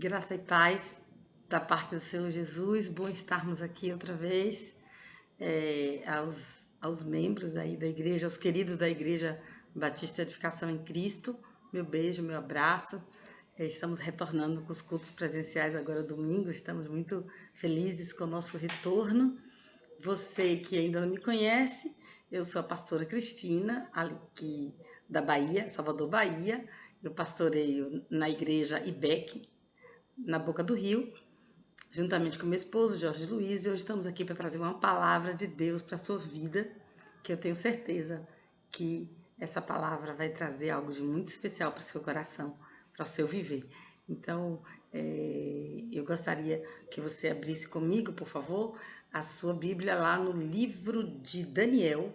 Graça e paz da parte do Senhor Jesus. Bom estarmos aqui outra vez. Aos membros aí da igreja, aos queridos da Igreja Batista Edificação em Cristo, meu beijo, meu abraço. Estamos retornando com os cultos presenciais agora domingo. Estamos muito felizes com o nosso retorno. Você que ainda não me conhece, eu sou a pastora Cristina, aqui da Bahia, Salvador, Bahia. Eu pastoreio na igreja IBEC, na Boca do Rio, juntamente com meu esposo, Jorge Luiz, e hoje estamos aqui para trazer uma palavra de Deus para a sua vida, que eu tenho certeza que essa palavra vai trazer algo de muito especial para o seu coração, para o seu viver. Então, eu gostaria que você abrisse comigo, por favor, a sua Bíblia lá no livro de Daniel,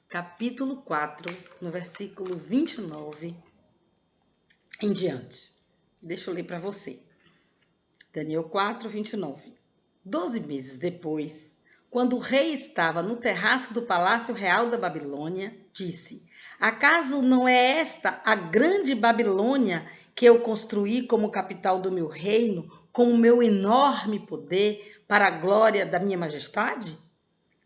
capítulo 4, no versículo 29 em diante. Deixa eu ler para você. Daniel 4, 29. 12 meses depois, quando o rei estava no terraço do Palácio Real da Babilônia, disse: acaso não é esta a grande Babilônia que eu construí como capital do meu reino, com o meu enorme poder, para a glória da minha majestade?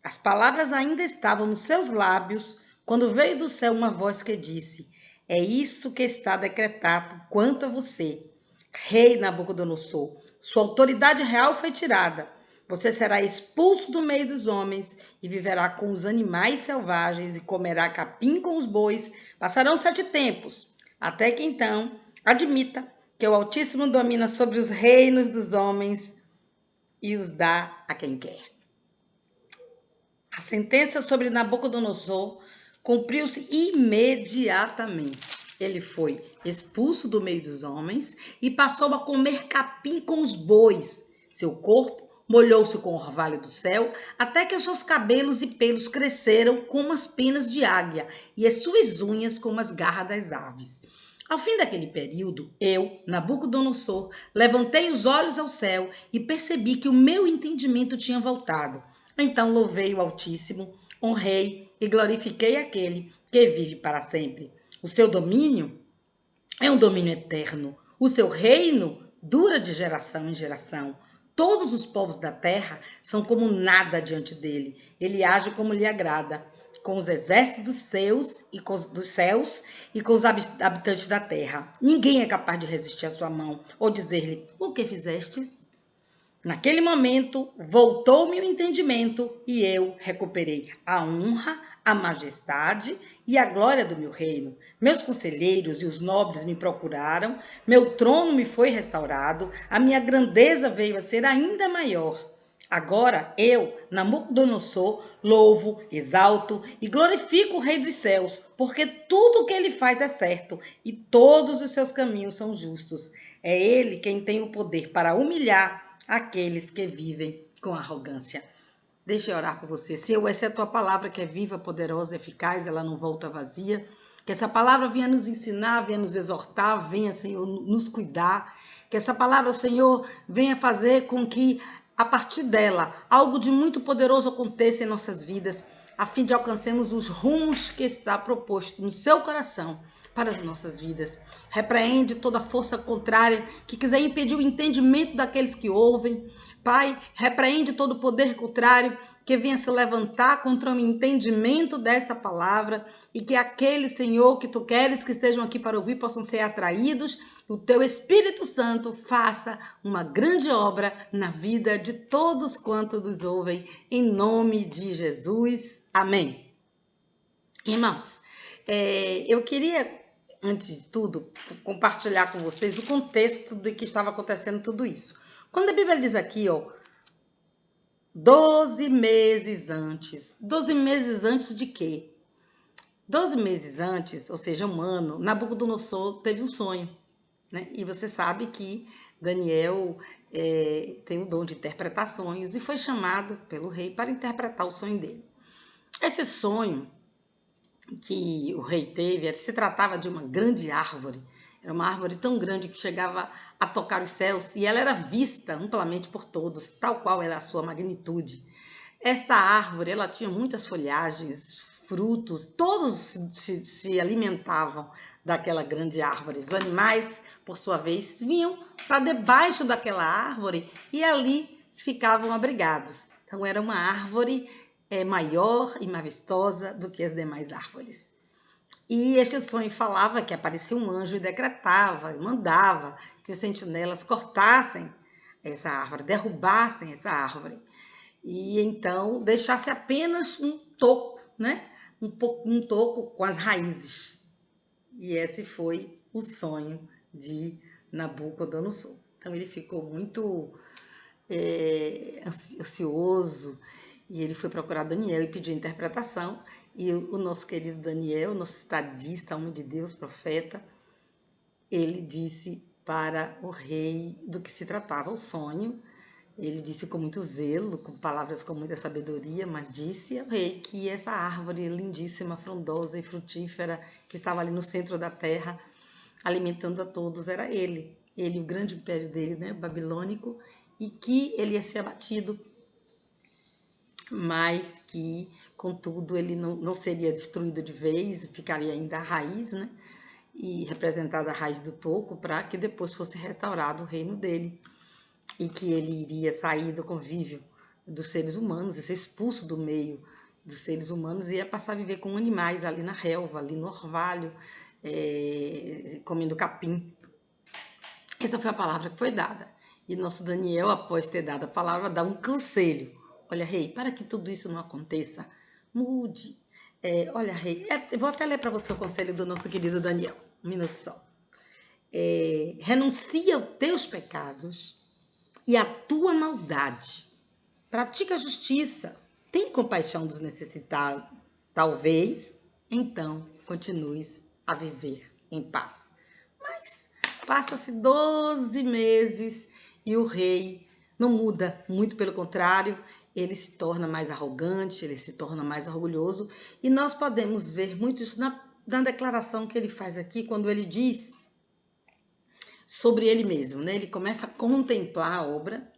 As palavras ainda estavam nos seus lábios, quando veio do céu uma voz que disse: é isso que está decretado quanto a você, rei Nabucodonosor. Sua autoridade real foi tirada. Você será expulso do meio dos homens e viverá com os animais selvagens e comerá capim com os bois. Passarão 7 tempos, até que então admita que o Altíssimo domina sobre os reinos dos homens e os dá a quem quer. A sentença sobre Nabucodonosor cumpriu-se imediatamente. Ele foi expulso do meio dos homens e passou a comer capim com os bois. Seu corpo molhou-se com o orvalho do céu, até que os seus cabelos e pelos cresceram como as penas de águia e as suas unhas como as garras das aves. Ao fim daquele período, eu, Nabucodonosor, levantei os olhos ao céu e percebi que o meu entendimento tinha voltado. Então louvei o Altíssimo, honrei e glorifiquei aquele que vive para sempre. O seu domínio é um domínio eterno. O seu reino dura de geração em geração. Todos os povos da terra são como nada diante dele. Ele age como lhe agrada, com os exércitos dos céus e com os habitantes da terra. Ninguém é capaz de resistir à sua mão ou dizer-lhe: o que fizestes? Naquele momento, voltou-me o entendimento e eu recuperei a honra, a majestade e a glória do meu reino. Meus conselheiros e os nobres me procuraram, meu trono me foi restaurado, a minha grandeza veio a ser ainda maior. Agora eu, Nabucodonosor, louvo, exalto e glorifico o Rei dos Céus, porque tudo o que ele faz é certo e todos os seus caminhos são justos. É ele quem tem o poder para humilhar aqueles que vivem com arrogância. Deixa eu orar por você. Senhor, essa é a tua palavra que é viva, poderosa, eficaz, ela não volta vazia. Que essa palavra venha nos ensinar, venha nos exortar, venha, Senhor, nos cuidar. Que essa palavra, Senhor, venha fazer com que, a partir dela, algo de muito poderoso aconteça em nossas vidas, a fim de alcançarmos os rumos que está proposto no seu coração para as nossas vidas. Repreende toda força contrária que quiser impedir o entendimento daqueles que ouvem. Pai, repreende todo poder contrário que venha se levantar contra o entendimento desta palavra e que aqueles, Senhor, que tu queres que estejam aqui para ouvir possam ser atraídos. O teu Espírito Santo faça uma grande obra na vida de todos quantos nos ouvem, em nome de Jesus. Amém. Irmãos, eu queria, antes de tudo, compartilhar com vocês o contexto de que estava acontecendo tudo isso. Quando a Bíblia diz aqui, 12 meses antes. 12 meses antes de quê? 12 meses antes, ou seja, um ano, Nabucodonosor teve um sonho, né? E você sabe que Daniel tem o dom de interpretar sonhos e foi chamado pelo rei para interpretar o sonho dele. Esse sonho que o rei teve, se tratava de uma grande árvore. Era uma árvore tão grande que chegava a tocar os céus e ela era vista amplamente por todos, tal qual era a sua magnitude. Esta árvore, ela tinha muitas folhagens, frutos, todos se alimentavam daquela grande árvore. Os animais, por sua vez, vinham para debaixo daquela árvore e ali ficavam abrigados. Então era uma árvore maior e mais vistosa do que as demais árvores. E este sonho falava que aparecia um anjo e decretava, mandava que os sentinelas cortassem essa árvore, derrubassem essa árvore. E então deixasse apenas um toco, né? Um toco com as raízes. E esse foi o sonho de Nabucodonosor. Então ele ficou muito ansioso e ele foi procurar Daniel e pediu interpretação. E o nosso querido Daniel, nosso estadista, homem de Deus, profeta, ele disse para o rei do que se tratava o sonho. Ele disse com muito zelo, com palavras com muita sabedoria, mas disse ao rei que essa árvore lindíssima, frondosa e frutífera, que estava ali no centro da terra, alimentando a todos, era ele, o grande império dele, né, babilônico, e que ele ia ser abatido, mas que, contudo, ele não seria destruído de vez, ficaria ainda a raiz, né, e representada a raiz do toco, para que depois fosse restaurado o reino dele, e que ele iria sair do convívio dos seres humanos, e ser expulso do meio dos seres humanos, e ia passar a viver com animais ali na relva, ali no orvalho, comendo capim. Essa foi a palavra que foi dada. E nosso Daniel, após ter dado a palavra, dá um conselho. Olha, rei, para que tudo isso não aconteça, mude. Olha, rei, vou até ler para você o conselho do nosso querido Daniel. Um minuto só. Renuncia aos teus pecados e a tua maldade. Pratica a justiça. Tem compaixão dos necessitados. Talvez, então, continues a viver em paz. Mas passa-se 12 meses e o rei não muda, muito pelo contrário, ele se torna mais arrogante, ele se torna mais orgulhoso. E nós podemos ver muito isso na declaração que ele faz aqui, quando ele diz sobre ele mesmo, né? Ele começa a contemplar a obra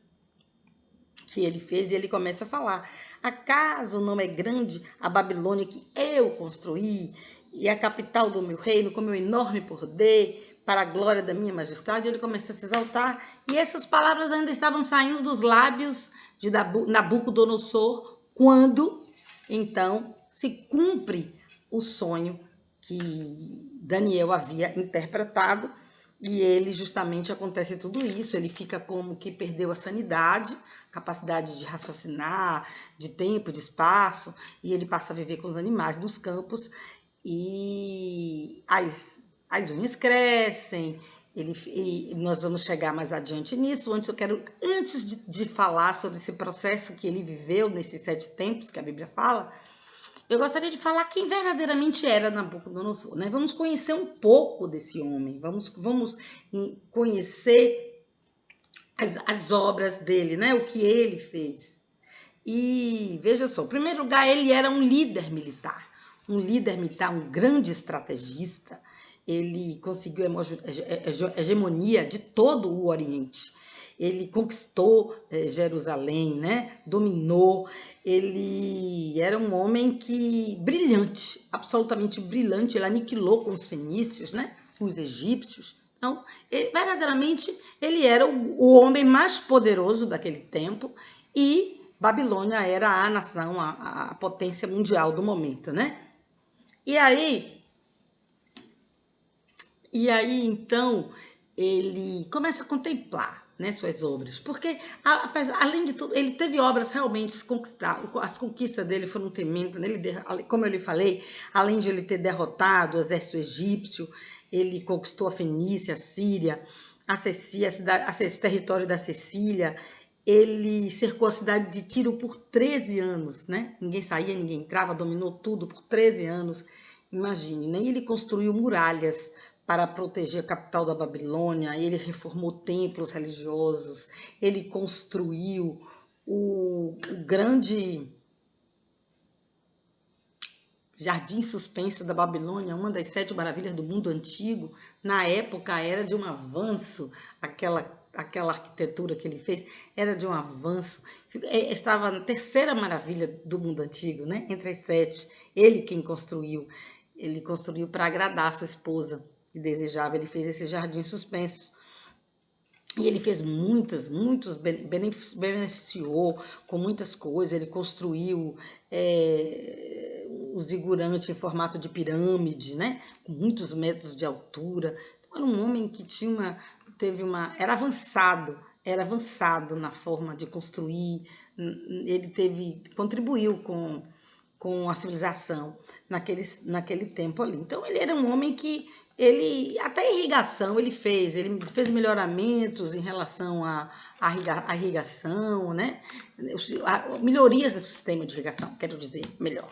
que ele fez e ele começa a falar: acaso não é grande a Babilônia que eu construí e a capital do meu reino com meu enorme poder para a glória da minha majestade? Ele começa a se exaltar e essas palavras ainda estavam saindo dos lábios de Nabucodonosor quando então se cumpre o sonho que Daniel havia interpretado. E ele justamente acontece tudo isso, ele fica como que perdeu a sanidade, capacidade de raciocinar, de tempo, de espaço, e ele passa a viver com os animais nos campos, e as unhas crescem, e nós vamos chegar mais adiante nisso. Antes de falar sobre esse processo que ele viveu nesses 7 tempos que a Bíblia fala, eu gostaria de falar quem verdadeiramente era Nabucodonosor, né? Vamos conhecer um pouco desse homem, vamos conhecer as obras dele, né? O que ele fez. E veja só, em primeiro lugar, ele era um líder militar, um grande estrategista. Ele conseguiu a hegemonia de todo o Oriente. Ele conquistou Jerusalém, né? Dominou. Ele era um homem brilhante, absolutamente brilhante. Ele aniquilou com os fenícios, né? Os egípcios. Então, verdadeiramente, ele era o homem mais poderoso daquele tempo e Babilônia era a nação, a potência mundial do momento, né? E aí, então, ele começa a contemplar, né, suas obras, porque, além de tudo, ele teve obras realmente as conquistas dele foram tremendas, né? Como eu lhe falei, além de ele ter derrotado o exército egípcio, ele conquistou a Fenícia, a Síria, esse território da Sicília. Ele cercou a cidade de Tiro por 13 anos, né? Ninguém saía, ninguém entrava, dominou tudo por 13 anos. Imagine, né? Ele construiu muralhas para proteger a capital da Babilônia, ele reformou templos religiosos, ele construiu o grande Jardim Suspenso da Babilônia, uma das 7 maravilhas do mundo antigo. Na época era de um avanço, aquela aquela arquitetura que ele fez era de um avanço. Estava na terceira maravilha do mundo antigo, né? Entre as sete. Ele quem construiu. Ele construiu para agradar a sua esposa, que desejava. Ele fez esse jardim suspenso. E ele fez beneficiou com muitas coisas. Ele construiu o zigurante em formato de pirâmide, né? Com muitos metros de altura. Então, era um homem que era avançado na forma de construir. Contribuiu com a civilização naquele tempo ali. Então, ele era um homem que até irrigação ele fez melhoramentos em relação à irrigação, né? Melhorias do sistema de irrigação, quero dizer, melhor.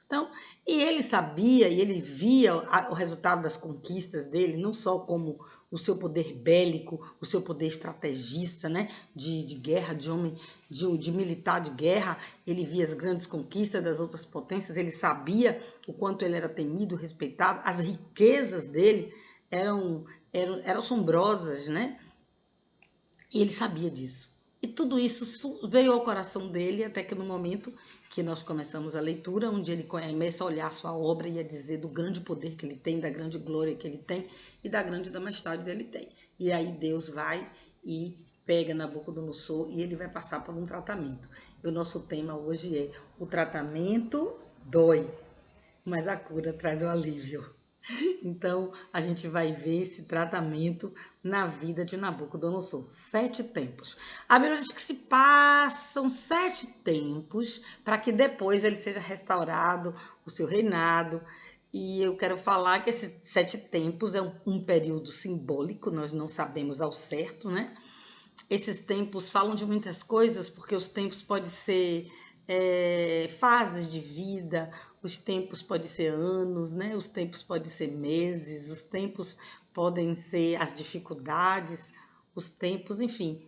Então, e ele sabia e ele via o resultado das conquistas dele, não só como o seu poder bélico, o seu poder estrategista, né, de guerra, de homem, de militar de guerra. Ele via as grandes conquistas das outras potências, ele sabia o quanto ele era temido, respeitado, as riquezas dele eram assombrosas, né? E ele sabia disso. E tudo isso veio ao coração dele até que no momento que nós começamos a leitura, onde ele começa a olhar a sua obra e a dizer do grande poder que ele tem, da grande glória que ele tem e da grande majestade que ele tem. E aí Deus vai e pega Nabucodonosor e ele vai passar por um tratamento. E o nosso tema hoje é: o tratamento dói, mas a cura traz o alívio. Então, a gente vai ver esse tratamento na vida de Nabucodonosor. 7 tempos. A Bíblia diz que se passam 7 tempos para que depois ele seja restaurado, o seu reinado. E eu quero falar que esses 7 tempos é um período simbólico, nós não sabemos ao certo, né? Esses tempos falam de muitas coisas, porque os tempos podem ser fases de vida, os tempos podem ser anos, né? Os tempos podem ser meses, os tempos podem ser as dificuldades, os tempos, enfim.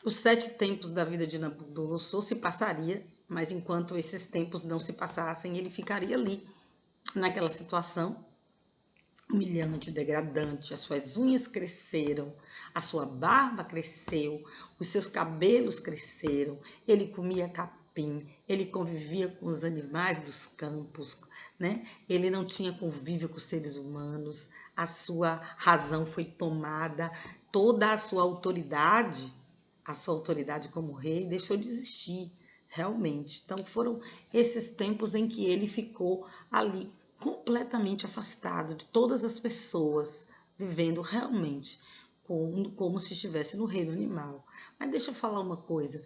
Os 7 tempos da vida de Nabucodonosor se passaria, mas enquanto esses tempos não se passassem, ele ficaria ali, naquela situação humilhante, degradante. As suas unhas cresceram, a sua barba cresceu, os seus cabelos cresceram, ele comia capim, ele convivia com os animais dos campos, né? Ele não tinha convívio com os seres humanos, a sua razão foi tomada, toda a sua autoridade como rei deixou de existir, realmente. Então foram esses tempos em que ele ficou ali completamente afastado de todas as pessoas, vivendo realmente como se estivesse no reino animal. Mas deixa eu falar uma coisa,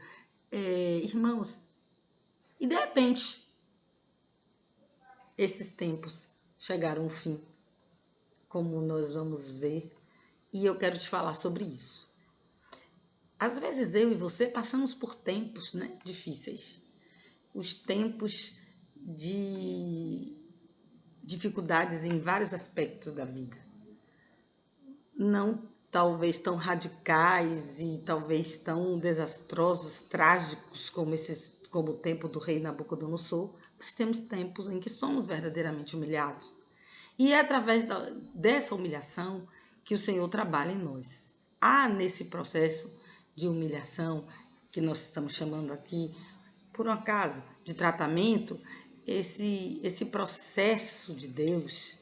irmãos, e de repente esses tempos chegaram ao fim, como nós vamos ver, e eu quero te falar sobre isso. Às vezes eu e você passamos por tempos, né, difíceis, os tempos de dificuldades em vários aspectos da vida. Não talvez tão radicais e talvez tão desastrosos, trágicos como o tempo do rei Nabucodonosor, mas temos tempos em que somos verdadeiramente humilhados. E é através dessa humilhação que o Senhor trabalha em nós. Há nesse processo de humilhação, que nós estamos chamando aqui, por um acaso, de tratamento, esse processo de Deus,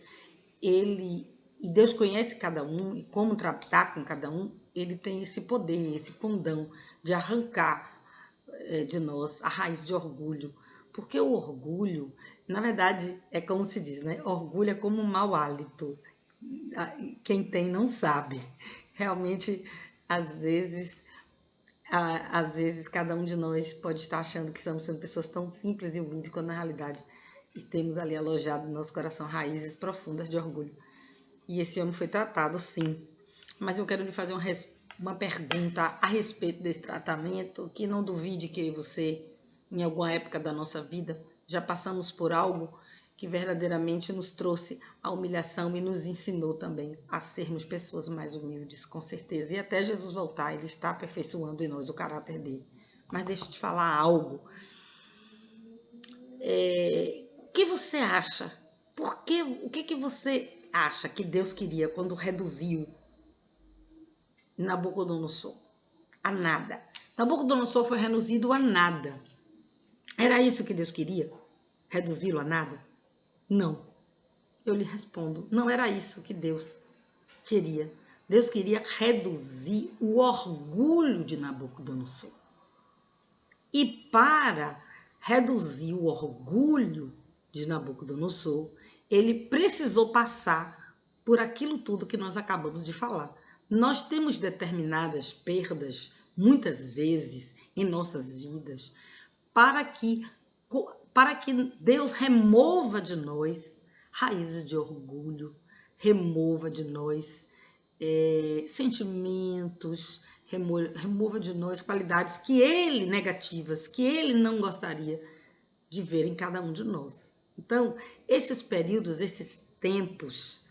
e Deus conhece cada um e como tratar com cada um, ele tem esse poder, esse condão de arrancar de nós a raiz de orgulho. Porque o orgulho, na verdade, é como se diz, né? Orgulho é como um mau hálito. Quem tem não sabe. Realmente, às vezes cada um de nós pode estar achando que estamos sendo pessoas tão simples e humildes, quando na realidade temos ali alojado no nosso coração raízes profundas de orgulho. E esse homem foi tratado, sim. Mas eu quero lhe fazer uma pergunta a respeito desse tratamento, que não duvide que você, em alguma época da nossa vida, já passamos por algo que verdadeiramente nos trouxe a humilhação e nos ensinou também a sermos pessoas mais humildes, com certeza. E até Jesus voltar, ele está aperfeiçoando em nós o caráter dele. Mas deixa eu te falar algo. O que você acha? O que você acha que Deus queria quando reduziu Nabucodonosor? a nada. Nabucodonosor foi reduzido a nada. Era isso que Deus queria? Reduzi-lo a nada? Não. Eu lhe respondo, não era isso que Deus queria. Deus queria reduzir o orgulho de Nabucodonosor. E para reduzir o orgulho de Nabucodonosor, ele precisou passar por aquilo tudo que nós acabamos de falar. Nós temos determinadas perdas, muitas vezes, em nossas vidas, para que Deus remova de nós raízes de orgulho, remova de nós sentimentos, remova de nós qualidades negativas, que ele não gostaria de ver em cada um de nós. Então, esses períodos, esses tempos,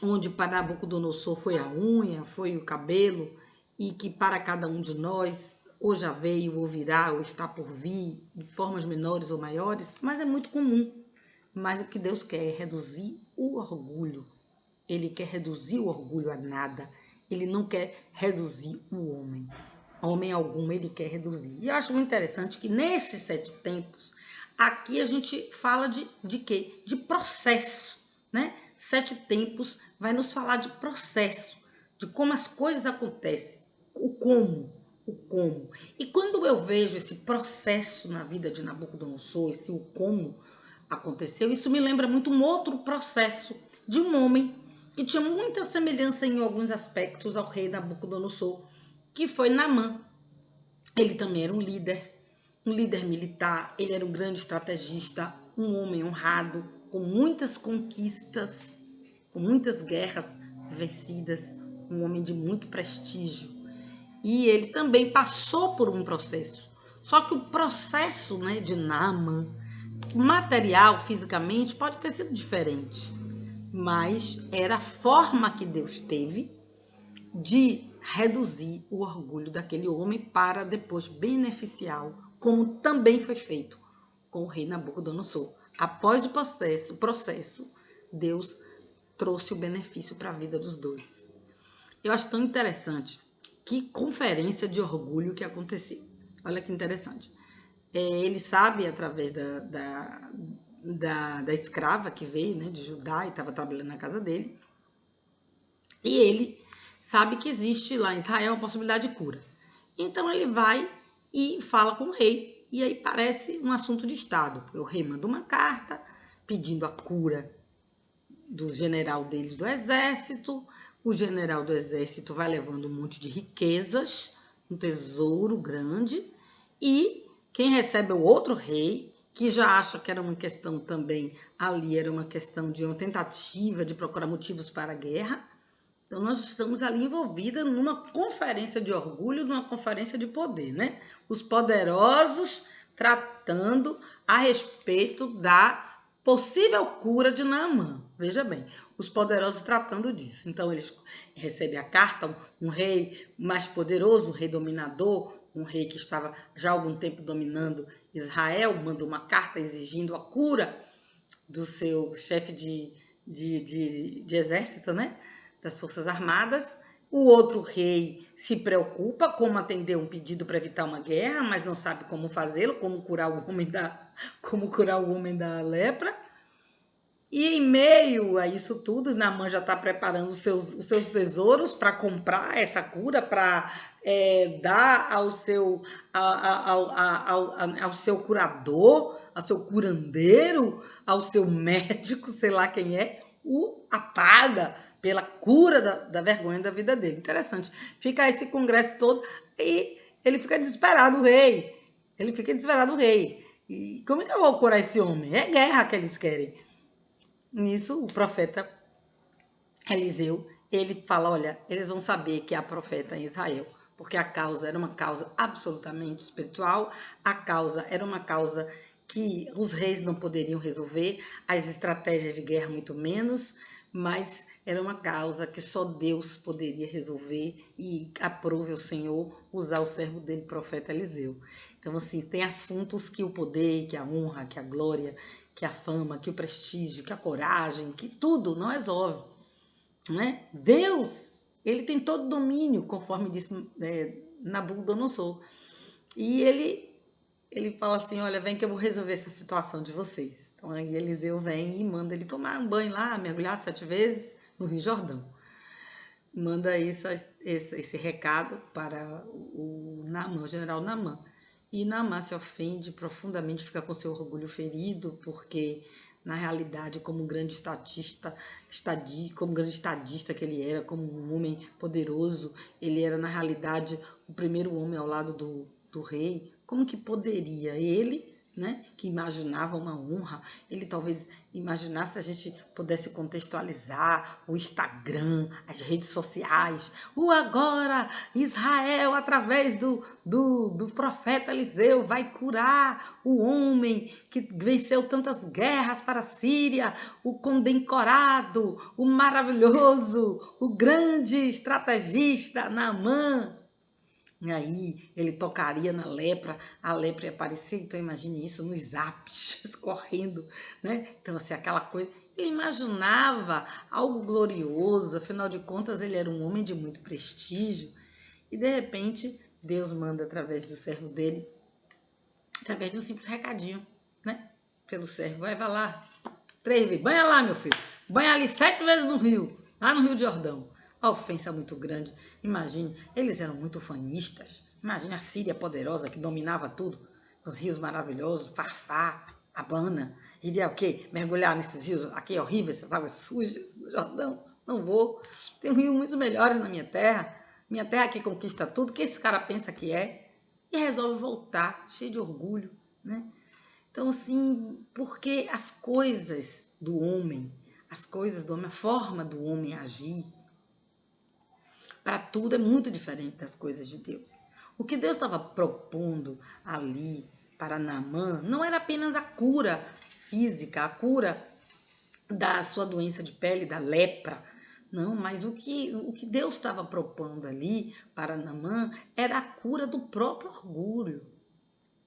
onde para Nabucodonosor foi a unha, foi o cabelo, e que para cada um de nós, ou já veio, ou virá, ou está por vir, de formas menores ou maiores, mas é muito comum. Mas o que Deus quer é reduzir o orgulho. Ele quer reduzir o orgulho a nada. Ele não quer reduzir o homem. Homem algum ele quer reduzir. E eu acho muito interessante que nesses 7 tempos, aqui a gente fala de quê? De processo, né? 7 tempos vai nos falar de processo, de como as coisas acontecem, o como. E quando eu vejo esse processo na vida de Nabucodonosor, esse o como aconteceu, isso me lembra muito um outro processo de um homem que tinha muita semelhança em alguns aspectos ao rei Nabucodonosor, que foi Naamã. Ele também era um líder militar, ele era um grande estrategista, um homem honrado, com muitas conquistas, com muitas guerras vencidas, um homem de muito prestígio. E ele também passou por um processo. Só que o processo, né, de Naamã, material, fisicamente, pode ter sido diferente. Mas era a forma que Deus teve de reduzir o orgulho daquele homem para depois beneficiá-lo, como também foi feito com o rei Nabucodonosor. Após o processo, Deus trouxe o benefício para a vida dos dois. Eu acho tão interessante que conferência de orgulho que aconteceu. Olha que interessante. Ele sabe, através da escrava que veio, né, de Judá e estava trabalhando na casa dele, e ele sabe que existe lá em Israel uma possibilidade de cura. Então ele vai e fala com o rei, e aí parece um assunto de Estado. O rei manda uma carta pedindo a cura do general deles do exército. O general do exército vai levando um monte de riquezas, um tesouro grande, e quem recebe é o outro rei, que já acha que era uma questão também, ali era uma questão de uma tentativa de procurar motivos para a guerra. Então, nós estamos ali envolvidas numa conferência de orgulho, numa conferência de poder, né? Os poderosos tratando a respeito da possível cura de Naamã. Veja bem, os poderosos tratando disso. Então, eles recebem a carta, um rei mais poderoso, um rei dominador, um rei que estava já há algum tempo dominando Israel, manda uma carta exigindo a cura do seu chefe de exército, né? Das Forças Armadas. O outro rei se preocupa como atender um pedido para evitar uma guerra, mas não sabe como fazê-lo, como curar o homem da lepra. E em meio a isso tudo, Naamã já está preparando os seus tesouros para comprar essa cura, para dar ao seu curador, ao seu curandeiro, ao seu médico, sei lá quem é, a paga pela cura da vergonha da vida dele. Interessante. Fica esse congresso todo e ele fica desesperado, o rei. Ele fica desesperado, o rei. E como é que eu vou curar esse homem? É guerra que eles querem. Nisso, o profeta Eliseu, ele fala, olha, eles vão saber que há profeta em Israel, porque a causa era uma causa absolutamente espiritual, a causa era uma causa que os reis não poderiam resolver, as estratégias de guerra muito menos, mas era uma causa que só Deus poderia resolver e aprove o Senhor usar o servo dele, o profeta Eliseu. Então, assim, tem assuntos que o poder, que a honra, que a glória, que a fama, que o prestígio, que a coragem, que tudo não resolve, né? Deus, ele tem todo domínio, conforme disse Nabucodonosor. E ele fala assim, olha, vem que eu vou resolver essa situação de vocês. Então aí Eliseu vem e manda ele tomar um banho lá, mergulhar 7 vezes no Rio Jordão. Manda esse recado para o Naamã, o general Naamã. E Naamã se ofende profundamente, fica com seu orgulho ferido, porque na realidade, como um grande estadista que ele era, como um homem poderoso, ele era na realidade o primeiro homem ao lado do rei. Como que poderia ele, né, que imaginava uma honra, ele talvez imaginasse, se a gente pudesse contextualizar o Instagram, as redes sociais, o agora Israel, através do profeta Eliseu, vai curar o homem que venceu tantas guerras para a Síria, o condecorado, o maravilhoso, o grande estrategista Naamã. E aí ele tocaria na lepra, a lepra ia aparecer, então imagine isso nos zaps, correndo, né? Então assim, aquela coisa, ele imaginava algo glorioso, afinal de contas ele era um homem de muito prestígio, e de repente Deus manda através do servo dele, através de um simples recadinho, né? Pelo servo, vai lá, 3 vezes, banha lá meu filho, banha ali 7 vezes no rio, lá no Rio de Jordão. A ofensa é muito grande. Imagine, eles eram muito fanistas. Imagine a Síria poderosa que dominava tudo. Os rios maravilhosos, Farfá, Abana. Iria o quê? Mergulhar nesses rios aqui é horrível, essas águas sujas do Jordão. Não vou. Tem rios muito melhores na minha terra. Minha terra que conquista tudo. O que esse cara pensa que é? E resolve voltar, cheio de orgulho, né? Então, assim, porque as coisas do homem, a forma do homem agir, para tudo é muito diferente das coisas de Deus. O que Deus estava propondo ali para Naamã não era apenas a cura física, a cura da sua doença de pele, da lepra. Não, mas o que Deus estava propondo ali para Naamã era a cura do próprio orgulho.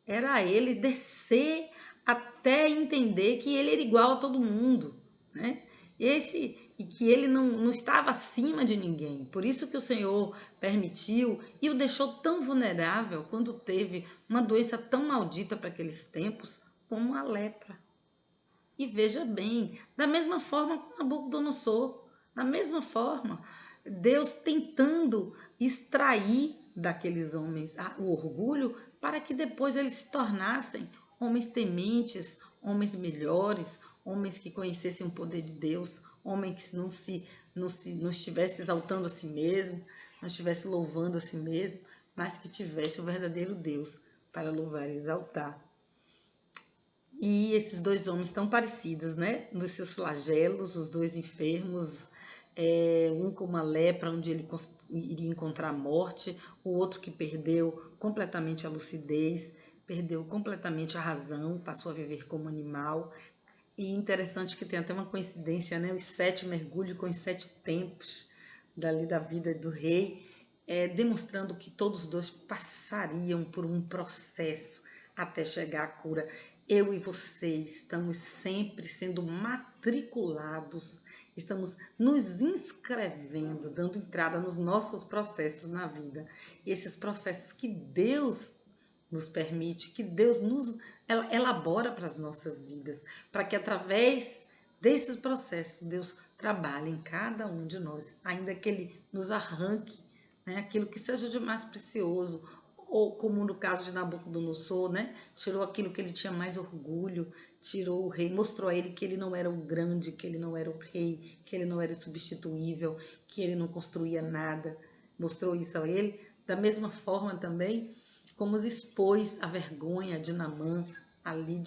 Era ele descer até entender que ele era igual a todo mundo, né? E que ele não estava acima de ninguém. Por isso que o Senhor permitiu e o deixou tão vulnerável quando teve uma doença tão maldita para aqueles tempos, como a lepra. E veja bem, da mesma forma com Nabucodonosor, da mesma forma, Deus tentando extrair daqueles homens o orgulho para que depois eles se tornassem homens tementes, homens melhores, homens que conhecessem o poder de Deus, homens que não estivesse exaltando a si mesmo, não estivesse louvando a si mesmo, mas que tivesse o verdadeiro Deus para louvar e exaltar. E esses dois homens tão parecidos, né? Nos seus flagelos, os dois enfermos, um com uma lepra, onde ele iria encontrar a morte, o outro que perdeu completamente a lucidez, perdeu completamente a razão, passou a viver como animal. E interessante que tem até uma coincidência, né? Os 7 mergulhos com os 7 tempos dali da vida do rei, demonstrando que todos os dois passariam por um processo até chegar à cura. Eu e você estamos sempre sendo matriculados, estamos nos inscrevendo, dando entrada nos nossos processos na vida. Esses processos que Deus nos permite, que Deus nos elabora para as nossas vidas, para que através desses processos Deus trabalhe em cada um de nós, ainda que Ele nos arranque, né, aquilo que seja de mais precioso, ou como no caso de Nabucodonosor, né, tirou aquilo que ele tinha mais orgulho, tirou o rei, mostrou a ele que ele não era o grande, que ele não era o rei, que ele não era substituível, que ele não construía nada, mostrou isso a ele. Da mesma forma também, como expôs a vergonha de Naamã ali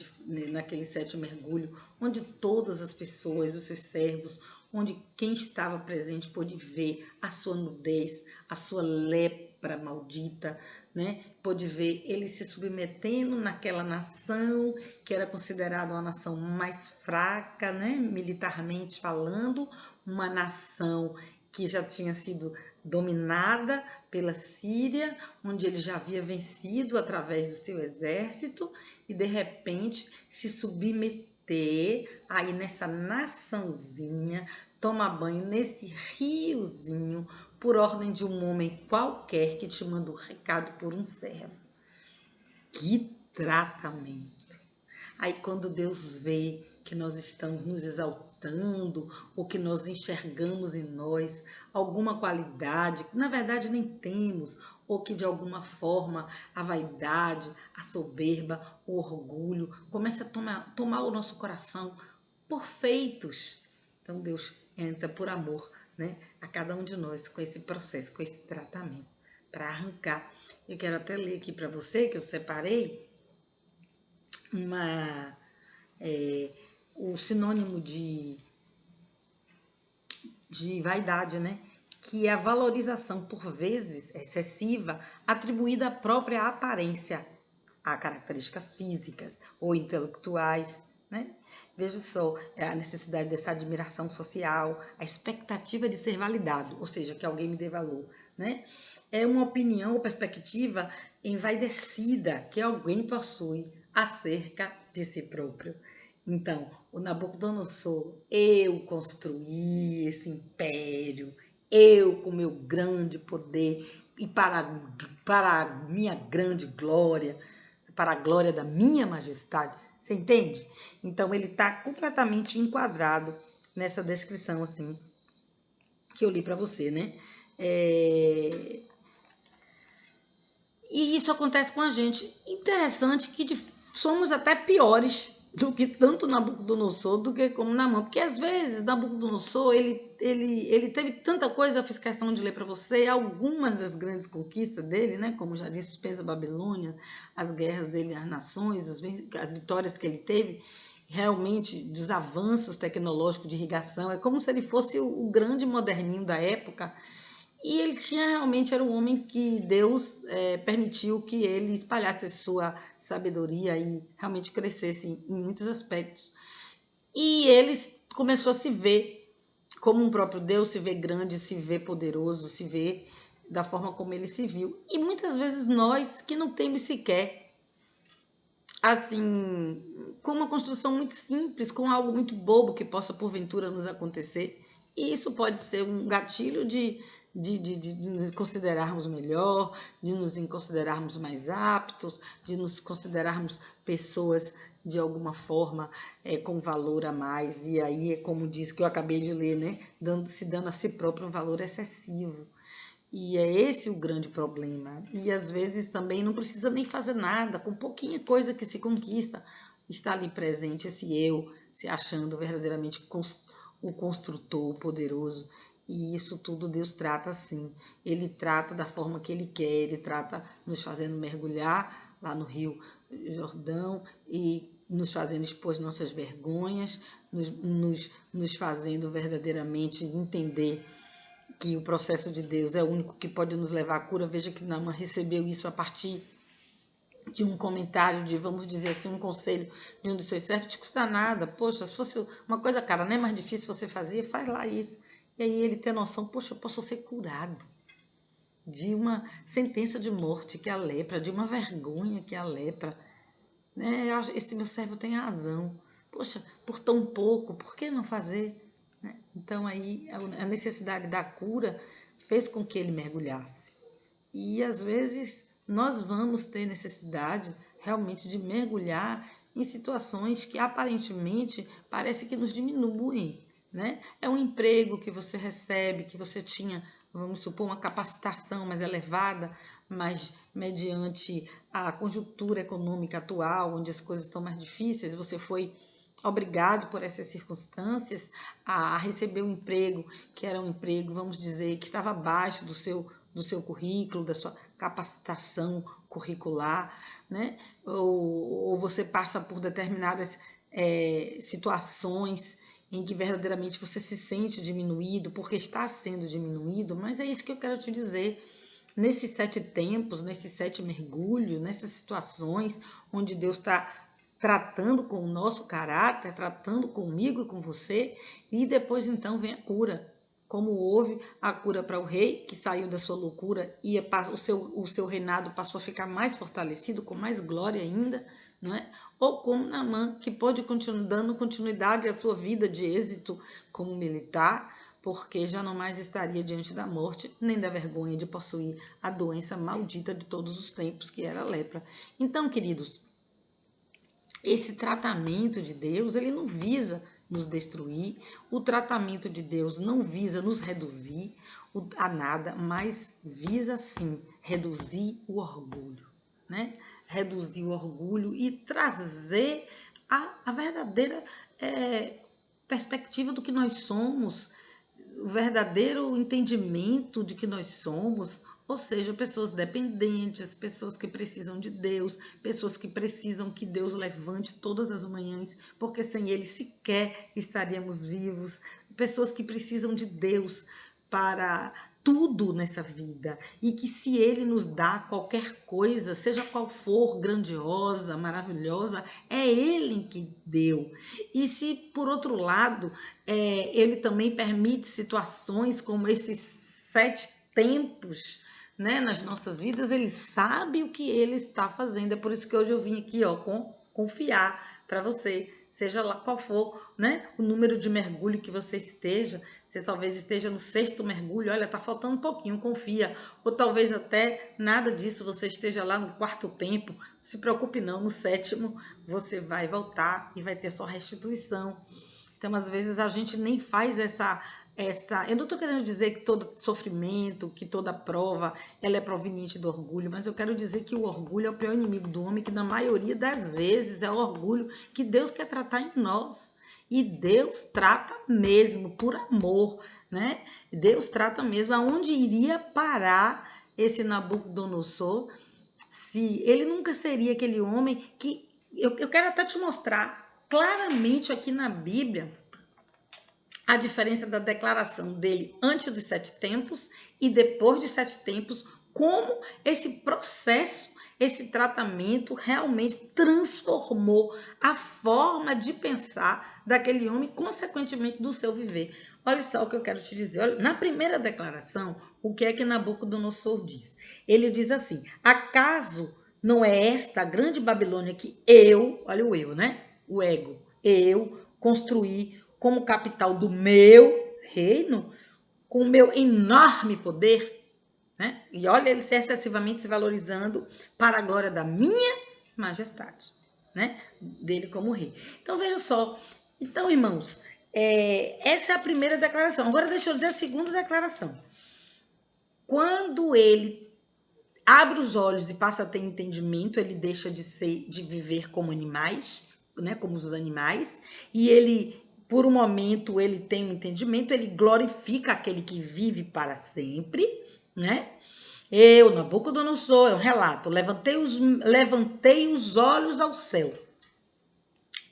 naquele 7 mergulho, onde todas as pessoas, os seus servos, onde quem estava presente pôde ver a sua nudez, a sua lepra maldita, né? Pôde ver ele se submetendo naquela nação que era considerada uma nação mais fraca, né? Militarmente falando, uma nação que já tinha sido dominada pela Síria, onde ele já havia vencido através do seu exército, e de repente se submeter aí nessa naçãozinha tomar banho nesse riozinho por ordem de um homem qualquer que te mandou recado por um servo. Que tratamento! Aí quando Deus vê que nós estamos nos exaltando ou que nós enxergamos em nós alguma qualidade que na verdade nem temos, ou que de alguma forma a vaidade, a soberba, o orgulho começa a tomar o nosso coração por feitos. Então Deus entra por amor, né, a cada um de nós com esse processo, com esse tratamento, para arrancar. Eu quero até ler aqui para você, que eu separei, o sinônimo de vaidade, né? Que é a valorização, por vezes excessiva, atribuída à própria aparência, a características físicas ou intelectuais, né? Veja só, é a necessidade dessa admiração social, a expectativa de ser validado, ou seja, que alguém me dê valor, né? É uma opinião ou perspectiva envaidecida que alguém possui acerca de si próprio. Então, o Nabucodonosor, eu construí esse império, eu com meu grande poder e para a minha grande glória, para a glória da minha majestade. Você entende? Então, ele está completamente enquadrado nessa descrição, assim, que eu li para você, né? E isso acontece com a gente. Interessante que somos até piores do que tanto Nabucodonosor do que como Naamã. Porque às vezes Nabucodonosor, ele teve tanta coisa, eu fiz questão de ler para você, algumas das grandes conquistas dele, né? Como já disse, os pés da Babilônia, as guerras dele às nações, as vitórias que ele teve, realmente dos avanços tecnológicos de irrigação. É como se ele fosse o grande moderninho da época. E ele realmente era um homem que Deus permitiu que ele espalhasse a sua sabedoria e realmente crescesse em muitos aspectos. E ele começou a se ver como um próprio Deus, se ver grande, se ver poderoso, se ver da forma como ele se viu. E muitas vezes nós que não temos sequer, assim, com uma construção muito simples, com algo muito bobo que possa porventura nos acontecer. E isso pode ser um gatilho de nos considerarmos melhor, de nos considerarmos mais aptos, de nos considerarmos pessoas de alguma forma com valor a mais. E aí é como diz que eu acabei de ler, né? Se dando a si próprio um valor excessivo. E é esse o grande problema. E às vezes também não precisa nem fazer nada, com pouquinha coisa que se conquista, está ali presente esse eu, se achando verdadeiramente o construtor, o poderoso. E isso tudo Deus trata assim. Ele trata da forma que Ele quer, Ele trata nos fazendo mergulhar lá no Rio Jordão e nos fazendo expor nossas vergonhas, nos fazendo verdadeiramente entender que o processo de Deus é o único que pode nos levar à cura. Veja que Naamã recebeu isso a partir de um comentário, de, vamos dizer assim, um conselho de um dos seus servos, te custa nada. Poxa, se fosse uma coisa, cara, não é mais difícil você fazer, faz lá isso. E aí ele tem noção, poxa, eu posso ser curado de uma sentença de morte que é a lepra, de uma vergonha que é a lepra. Né? Esse meu servo tem razão. Poxa, por tão pouco, por que não fazer? Então aí a necessidade da cura fez com que ele mergulhasse. E às vezes nós vamos ter necessidade realmente de mergulhar em situações que aparentemente parece que nos diminuem, né? É um emprego que você recebe, que você tinha, vamos supor, uma capacitação mais elevada, mas mediante a conjuntura econômica atual, onde as coisas estão mais difíceis, você foi obrigado por essas circunstâncias a receber um emprego que era um emprego, vamos dizer, que estava abaixo do seu currículo, da sua capacitação curricular, né? Ou você passa por determinadas situações em que verdadeiramente você se sente diminuído, porque está sendo diminuído, mas é isso que eu quero te dizer. Nesses 7 tempos, nesses 7 mergulhos, nessas situações onde Deus está tratando com o nosso caráter, tratando comigo e com você, e depois então vem a cura. como houve a cura para o rei, que saiu da sua loucura e o seu reinado passou a ficar mais fortalecido, com mais glória ainda, não é? Ou como Naamã, que pôde dando continuidade à sua vida de êxito como militar, porque já não mais estaria diante da morte, nem da vergonha de possuir a doença maldita de todos os tempos, que era a lepra. Então, queridos, esse tratamento de Deus, ele não visa nos destruir, o tratamento de Deus não visa nos reduzir a nada, mas visa sim reduzir o orgulho, né? Reduzir o orgulho e trazer a verdadeira perspectiva do que nós somos, o verdadeiro entendimento de que nós somos, ou seja, pessoas dependentes, pessoas que precisam de Deus, pessoas que precisam que Deus levante todas as manhãs, porque sem Ele sequer estaríamos vivos, pessoas que precisam de Deus para tudo nessa vida, e que se Ele nos dá qualquer coisa, seja qual for, grandiosa, maravilhosa, é Ele que deu. E se, por outro lado, Ele também permite situações como esses 7 tempos, né, nas nossas vidas, Ele sabe o que Ele está fazendo. É por isso que hoje eu vim aqui, ó, confiar para você, seja lá qual for, né, o número de mergulho que você esteja. Você talvez esteja no 6º mergulho, olha, tá faltando um pouquinho, confia. Ou talvez até nada disso, você esteja lá no 4º tempo, não se preocupe não, no 7º você vai voltar e vai ter sua restituição. Então, às vezes, a gente nem faz essa... Eu não estou querendo dizer que todo sofrimento, que toda prova, ela é proveniente do orgulho, mas eu quero dizer que o orgulho é o pior inimigo do homem, que na maioria das vezes é o orgulho que Deus quer tratar em nós. E Deus trata mesmo, por amor, né? Deus trata mesmo. Aonde iria parar esse Nabucodonosor se ele nunca seria aquele homem que... Eu quero até te mostrar claramente aqui na Bíblia a diferença da declaração dele antes dos 7 tempos e depois dos 7 tempos, como esse processo, esse tratamento realmente transformou a forma de pensar daquele homem, consequentemente do seu viver. Olha só o que eu quero te dizer. Olha, na primeira declaração, o que é que Nabucodonosor diz? Ele diz assim: acaso não é esta a grande Babilônia que eu, olha o eu, né? O ego, eu construí como capital do meu reino, com o meu enorme poder, né? E olha, ele se excessivamente se valorizando para a glória da minha majestade, né? Dele como rei. Então, veja só. Então, irmãos, essa é a primeira declaração. Agora, deixa eu dizer a segunda declaração. Quando ele abre os olhos e passa a ter entendimento, ele deixa de viver como animais, né? Como os animais, e ele... Por um momento ele tem um entendimento, ele glorifica aquele que vive para sempre, né? Eu, Nabucodonosor, é um relato, levantei os olhos ao céu,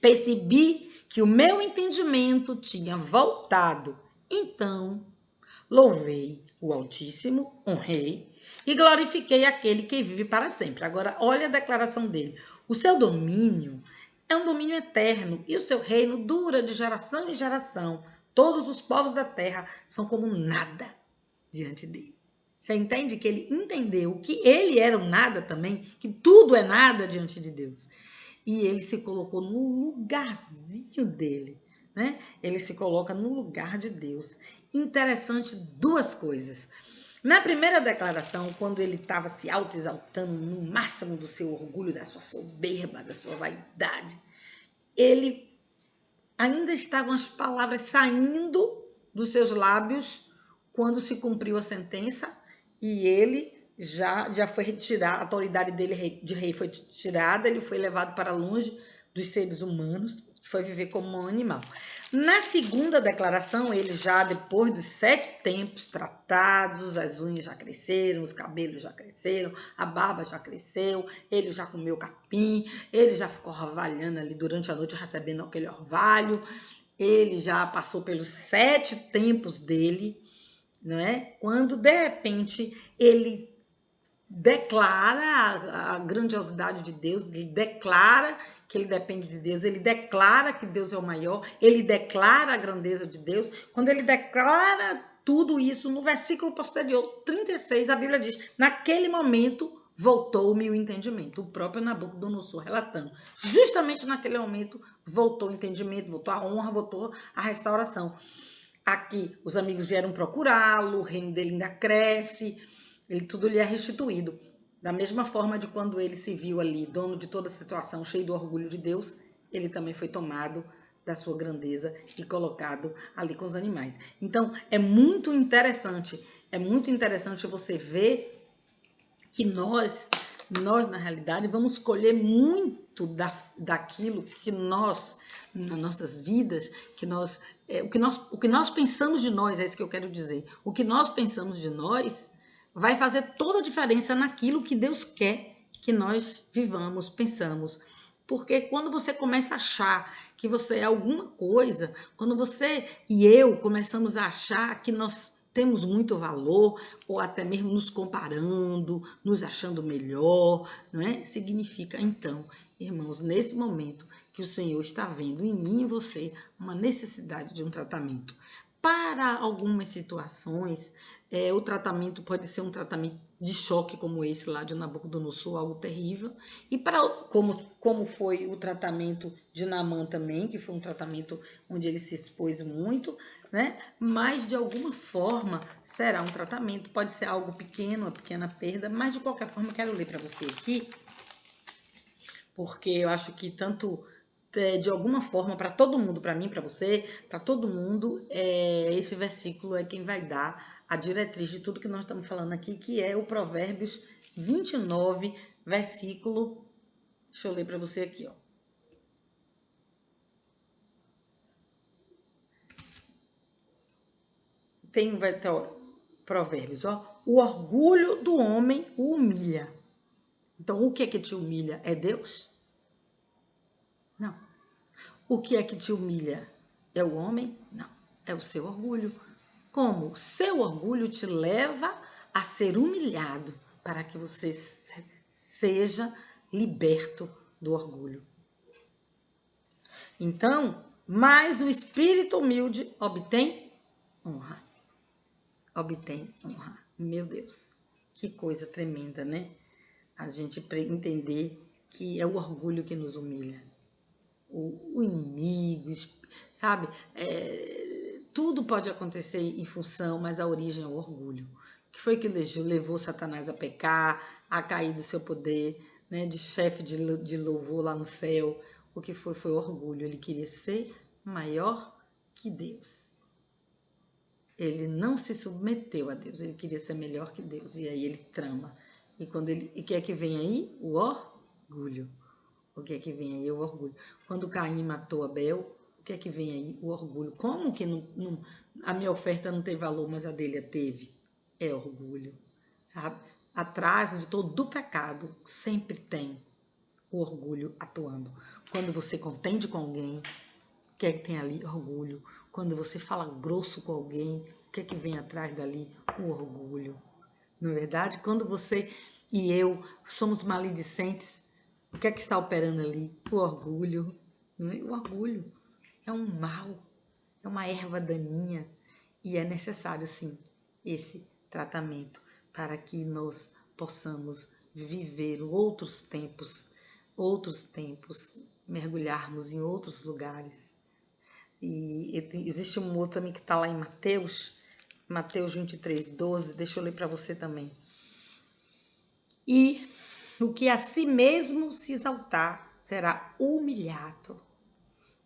percebi que o meu entendimento tinha voltado, então louvei o Altíssimo, honrei e glorifiquei aquele que vive para sempre. Agora, olha a declaração dele. O seu domínio é um domínio eterno e o seu reino dura de geração em geração. Todos os povos da terra são como nada diante dele. Você entende que ele entendeu que ele era um nada também, que tudo é nada diante de Deus. E ele se colocou no lugarzinho dele, né? Ele se coloca no lugar de Deus. Interessante duas coisas. Na primeira declaração, quando ele estava se autoexaltando no máximo do seu orgulho, da sua soberba, da sua vaidade, ele ainda estavam as palavras saindo dos seus lábios quando se cumpriu a sentença e ele já foi retirado, a autoridade dele de rei foi tirada, ele foi levado para longe dos seres humanos, foi viver como um animal. Na segunda declaração, ele já, depois dos 7 tempos tratados, as unhas já cresceram, os cabelos já cresceram, a barba já cresceu, ele já comeu capim, ele já ficou orvalhando ali durante a noite, recebendo aquele orvalho, ele já passou pelos 7 tempos dele, não é? Quando, de repente, ele declara a grandiosidade de Deus, ele declara que ele depende de Deus, ele declara que Deus é o maior, ele declara a grandeza de Deus. Quando ele declara tudo isso no versículo posterior, 36, a Bíblia diz, naquele momento voltou-me o entendimento. O próprio Nabucodonosor relatando. Justamente naquele momento voltou o entendimento, voltou a honra, voltou a restauração. Aqui os amigos vieram procurá-lo, o reino dele ainda cresce, tudo lhe é restituído. Da mesma forma de quando ele se viu ali, dono de toda a situação, cheio do orgulho de Deus, ele também foi tomado da sua grandeza e colocado ali com os animais. Então, é muito interessante você ver que nós na realidade, vamos colher muito daquilo que nós, nas nossas vidas, o que nós pensamos de nós, é isso que eu quero dizer. O que nós pensamos de nós vai fazer toda a diferença naquilo que Deus quer que nós vivamos, pensamos. Porque quando você começa a achar que você é alguma coisa, quando você e eu começamos a achar que nós temos muito valor, ou até mesmo nos comparando, nos achando melhor, não é? Significa, então, irmãos, nesse momento que o Senhor está vendo em mim e em você uma necessidade de um tratamento. Para algumas situações, o tratamento pode ser um tratamento de choque como esse lá de Nabucodonosor, algo terrível. E para como foi o tratamento de Naamã também, que foi um tratamento onde ele se expôs muito, né? Mas de alguma forma será um tratamento, pode ser algo pequeno, uma pequena perda, mas de qualquer forma eu quero ler para você aqui, porque eu acho que tanto de alguma forma, para todo mundo, para mim, para você, para todo mundo, esse versículo é quem vai dar a diretriz de tudo que nós estamos falando aqui, que é o Provérbios 29, versículo, deixa eu ler para você aqui, ó. Vai ter Provérbios, ó. O orgulho do homem o humilha. Então, o que é que te humilha? É Deus? Não. O que é que te humilha? É o homem? Não. É o seu orgulho. Como? O seu orgulho te leva a ser humilhado para que você seja liberto do orgulho. Então, mas o espírito humilde obtém honra. Obtém honra. Meu Deus, que coisa tremenda, né? A gente entender que é o orgulho que nos humilha. O inimigo, sabe? Tudo pode acontecer em função, mas a origem é o orgulho. O que foi que levou Satanás a pecar, a cair do seu poder, né? De chefe de louvor lá no céu? O que foi o orgulho. Ele queria ser maior que Deus. Ele não se submeteu a Deus, ele queria ser melhor que Deus. E aí ele trama. E o que é que vem aí? O orgulho. O que é que vem aí? O orgulho. Quando Caim matou Abel, o que é que vem aí? O orgulho. Como que a minha oferta não teve valor, mas a dele teve? É orgulho, sabe? Atrás de todo pecado sempre tem o orgulho atuando. Quando você contende com alguém, o que é que tem ali? Orgulho. Quando você fala grosso com alguém, o que é que vem atrás dali? O orgulho. Não é verdade? Quando você e eu somos maledicentes, o que é que está operando ali? O orgulho. Não é? O orgulho é um mal, é uma erva daninha e é necessário, sim, esse tratamento para que nós possamos viver outros tempos, mergulharmos em outros lugares. E existe um outro também que está lá em Mateus 23, 12, deixa eu ler para você também. E o que a si mesmo se exaltar será humilhado,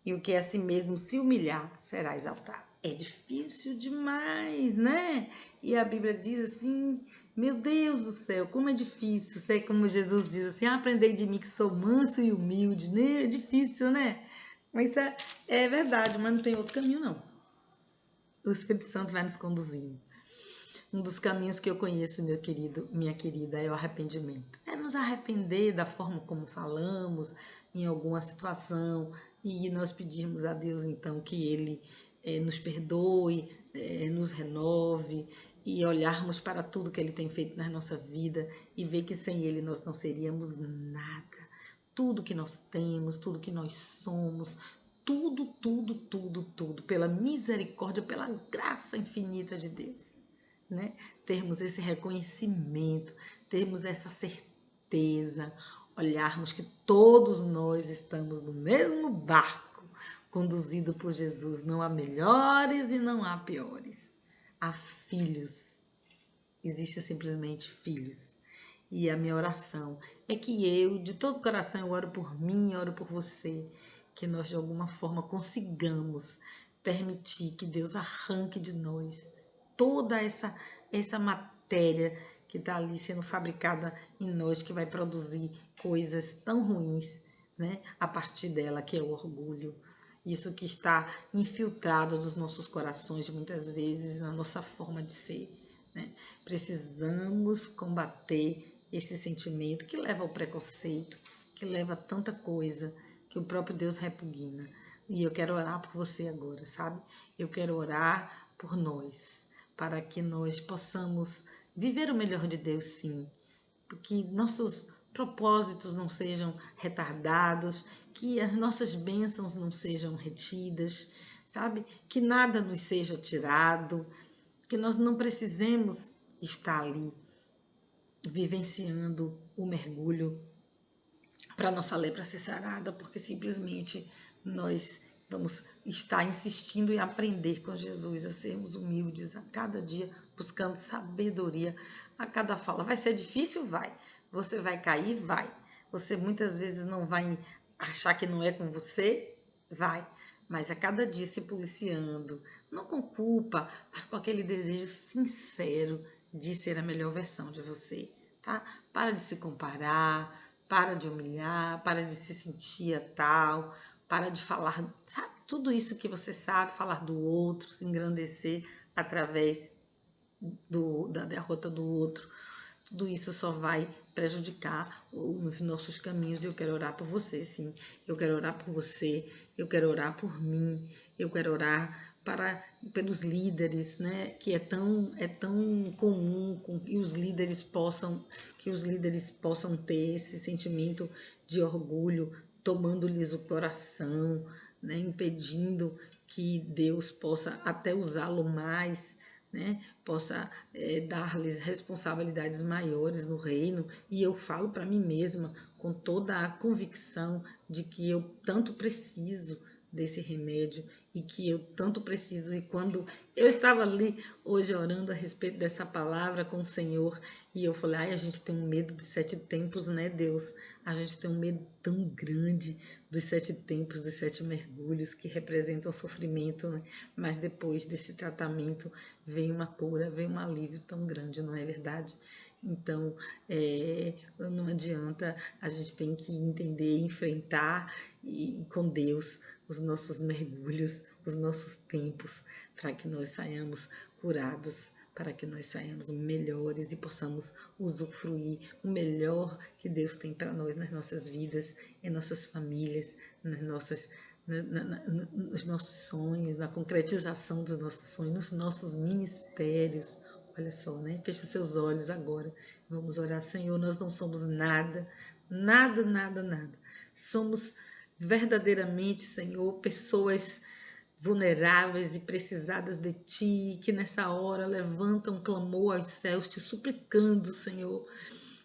e o que a si mesmo se humilhar será exaltado. É difícil demais, né? E a Bíblia diz assim, meu Deus do céu, como é difícil. Sei como Jesus diz assim, aprendei de mim que sou manso e humilde, né? É difícil, né? Mas isso é verdade, mas não tem outro caminho, não. O Espírito Santo vai nos conduzindo. Um dos caminhos que eu conheço, meu querido, minha querida, é o arrependimento. É nos arrepender da forma como falamos em alguma situação e nós pedirmos a Deus, então, que Ele nos perdoe, nos renove e olharmos para tudo que Ele tem feito na nossa vida e ver que sem Ele nós não seríamos nada. Tudo que nós temos, tudo que nós somos, tudo, tudo, tudo, tudo, pela misericórdia, pela graça infinita de Deus, né? Termos esse reconhecimento, termos essa certeza, olharmos que todos nós estamos no mesmo barco, conduzido por Jesus. Não há melhores e não há piores. Há filhos. Existem simplesmente filhos. E a minha oração é que eu, de todo coração, eu oro por mim, eu oro por você, que nós de alguma forma consigamos permitir que Deus arranque de nós toda essa matéria que está ali sendo fabricada em nós, que vai produzir coisas tão ruins, né? A partir dela, que é o orgulho. Isso que está infiltrado nos nossos corações, muitas vezes, na nossa forma de ser, né? Precisamos combater esse sentimento que leva ao preconceito, que leva a tanta coisa que o próprio Deus repugna. E eu quero orar por você agora, sabe? Eu quero orar por nós, para que nós possamos viver o melhor de Deus, sim. Que nossos propósitos não sejam retardados, que as nossas bênçãos não sejam retidas, sabe? Que nada nos seja tirado, que nós não precisemos estar ali vivenciando o mergulho para nossa lepra ser sarada, porque simplesmente nós vamos estar insistindo em aprender com Jesus, a sermos humildes a cada dia, buscando sabedoria a cada fala. Vai ser difícil? Vai. Você vai cair? Vai. Você muitas vezes não vai achar que não é com você? Vai. Mas a cada dia se policiando, não com culpa, mas com aquele desejo sincero de ser a melhor versão de você, tá? Para de se comparar, para de humilhar, para de se sentir tal, para de falar, sabe? Tudo isso que você sabe, falar do outro, se engrandecer através da derrota do outro. Tudo isso só vai prejudicar os nossos caminhos. E eu quero orar por você, sim. Eu quero orar por você, eu quero orar por mim, eu quero orar pelos líderes, né? Que é tão comum que os líderes possam ter esse sentimento de orgulho, tomando-lhes o coração, né? Impedindo que Deus possa até usá-lo mais, né? Possa dar-lhes responsabilidades maiores no reino. E eu falo para mim mesma com toda a convicção de que eu tanto preciso desse remédio e que eu tanto preciso. E quando eu estava ali hoje orando a respeito dessa palavra com o Senhor, e eu falei, ai, a gente tem um medo de 7 tempos, né, Deus? A gente tem um medo tão grande dos 7 tempos, dos 7 mergulhos que representam sofrimento, né? Mas depois desse tratamento vem uma cura, vem um alívio tão grande, não é verdade? Então, não adianta, a gente tem que entender, enfrentar com Deus os nossos mergulhos, os nossos tempos, para que nós saiamos curados, para que nós saiamos melhores e possamos usufruir o melhor que Deus tem para nós nas nossas vidas, em nossas famílias, nos nossos sonhos, na concretização dos nossos sonhos, nos nossos ministérios. Olha só, né? Fecha seus olhos agora. Vamos orar. Senhor, nós não somos nada, nada, nada, nada. Somos verdadeiramente, Senhor, pessoas vulneráveis e precisadas de Ti, que nessa hora levantam clamor aos céus, te suplicando, Senhor,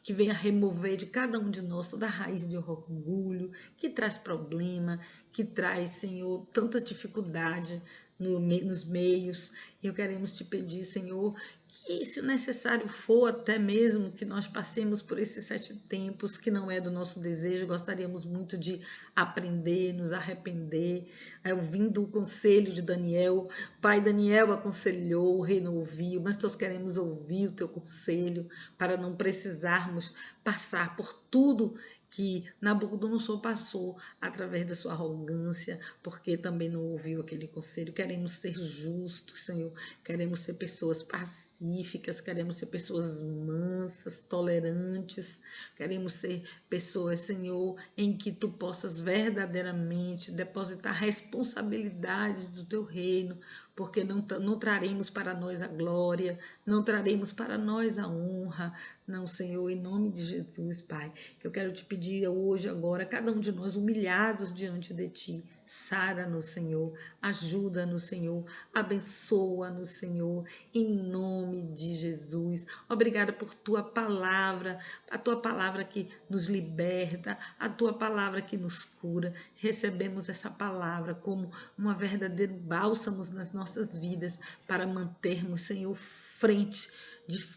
que venha remover de cada um de nós toda a raiz de orgulho, que traz problema, que traz, Senhor, tanta dificuldade nos meios. Eu queremos te pedir, Senhor, que se necessário for até mesmo que nós passemos por esses 7 tempos, que não é do nosso desejo, gostaríamos muito de aprender, nos arrepender, ouvindo o conselho de Daniel. Pai, Daniel aconselhou, o rei não ouviu, mas nós queremos ouvir o teu conselho para não precisarmos passar por tudo que Nabucodonosor passou através da sua arrogância, porque também não ouviu aquele conselho. Queremos ser justos, Senhor, queremos ser pessoas pacíficas, pacíficas, queremos ser pessoas mansas, tolerantes, queremos ser pessoas, Senhor, em que Tu possas verdadeiramente depositar responsabilidades do Teu reino, porque não traremos para nós a glória, não traremos para nós a honra, não, Senhor, em nome de Jesus, Pai. Eu quero te pedir hoje, agora, cada um de nós humilhados diante de Ti, sara-nos, Senhor, ajuda-nos, Senhor, abençoa-nos, Senhor, em nome de Jesus. Obrigada por Tua palavra, a Tua palavra que nos liberta, a Tua palavra que nos cura. Recebemos essa palavra como uma verdadeiro bálsamo nas nossas vidas para mantermos, Senhor, frente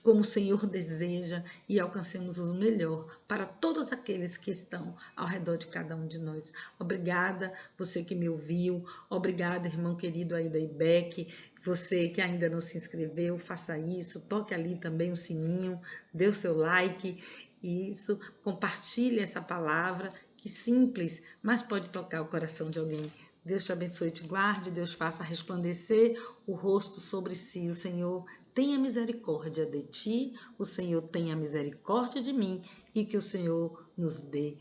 como o Senhor deseja e alcancemos o melhor para todos aqueles que estão ao redor de cada um de nós. Obrigada, você que me ouviu. Obrigada, irmão querido aí da IBEC. Você que ainda não se inscreveu, faça isso. Toque ali também o sininho, dê o seu like. Isso, compartilhe essa palavra, que simples, mas pode tocar o coração de alguém. Deus te abençoe e te guarde, Deus faça resplandecer o rosto sobre si. O Senhor tenha misericórdia de ti, o Senhor tenha misericórdia de mim e que o Senhor nos dê